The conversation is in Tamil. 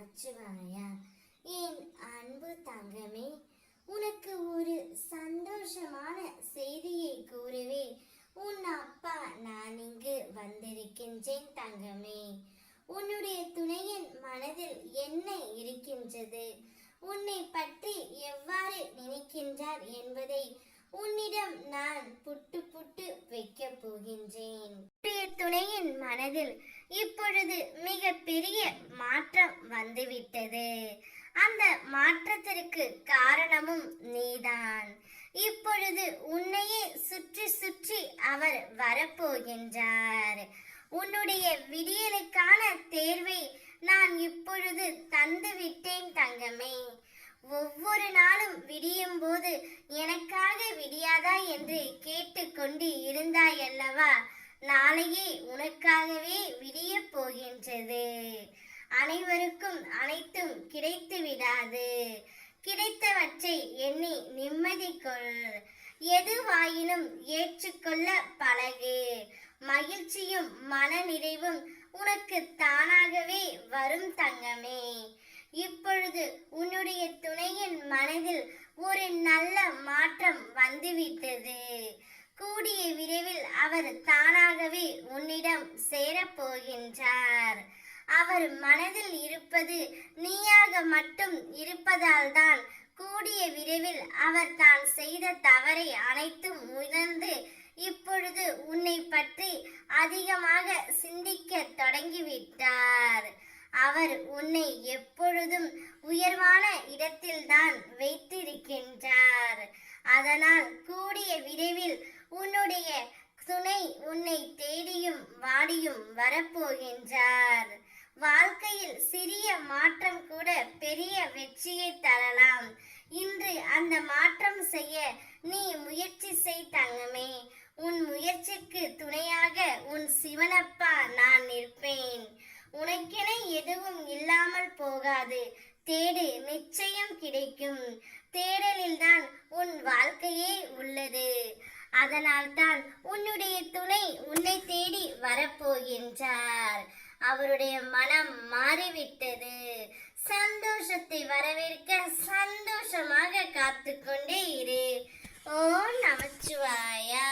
நமச்சிவாயா. என் அன்பு தங்கமே, உனக்கு ஒரு சந்தோஷமான செய்தியை கூறவே உன் அப்பா நான் இங்கு வந்திருக்கின்றேன் தங்கமே. உன்னுடைய துணையின் மனதில் என்ன இருக்கின்றது, உன்னை பற்றி எவ்வாறு நினைக்கின்றார் என்பதை உன்னிடம் நான் புட்டு புட்டு வைக்க போகின்றேன். துணையின் மனதில் இப்பொழுது மிக பெரிய மாற்றம் வந்துவிட்டது. அந்த மாற்றத்திற்கு காரணமும் நீதான். இப்பொழுது உன்னையே சுற்றி சுற்றி அவர் வரப்போகின்றார். உன்னுடைய விடியலுக்கான தேர்வை நான் இப்பொழுது தந்து விட்டேன் தங்கமே. ஒவ்வொரு நாளும் விடியும் போது எனக்காக விடியாதா என்று கேட்டுக்கொண்டு இருந்தாய் அல்லவா? நாளையே உனக்காகவே விடிய போகின்றது. அனைவருக்கும் அனைத்தும் கிடைத்து விடாது. கிடைத்தவற்றை எண்ணி நிம்மதி கொள். எதுவாயினும் ஏற்றுக்கொள்ள பழகு. மகிழ்ச்சியும் மன நிறைவும் உனக்கு தானாகவே வரும் தங்கமே. இப்பொழுது உன்னுடைய துணையின் மனதில் ஒரு நல்ல மாற்றம் வந்துவிட்டது. கூடிய விரைவில் அவர் தானாகவே உன்னிடம் சேரப்போகின்றார். அவர் மனதில் இருப்பது நீயாக மட்டும் இருப்பதால் தான் கூடிய விரைவில் அவர் தான் செய்த தவறை அனைத்தும் உணர்ந்து இப்பொழுது உன்னை பற்றி அதிகமாக சிந்திக்க தொடங்கிவிட்டார். அவர் உன்னை எப்பொழுதும் உயர்வான இடத்தில்தான் வைத்திருக்கின்றார். அதனால் கூடிய விரைவில் உன்னுடைய துணை உன்னை தேடியும் வாடியும் வரப்போகின்றார். வாழ்க்கையில் சிறிய மாற்றம் கூட பெரிய வெற்றியை தரலாம். இன்று அந்த மாற்றம் செய்ய நீ முயற்சி செய் தங்கமே. உன் முயற்சிக்கு துணையாக உன் சிவனப்பா நான் நிற்பேன். உனக்கென எதுவும் இல்லாமல் போகாது. தேடு, நிச்சயம் கிடைக்கும். தேடலில் தான் உன் வாழ்க்கையே உள்ளது. அதனால் தான் உன்னுடைய துணை உன்னை தேடி வரப்போகின்றார். அவருடைய மனம் மாறிவிட்டது. சந்தோஷத்தை வரவேற்க சந்தோஷமாக காத்து கொண்டே இரு. ஓம் நமச்சிவாயா.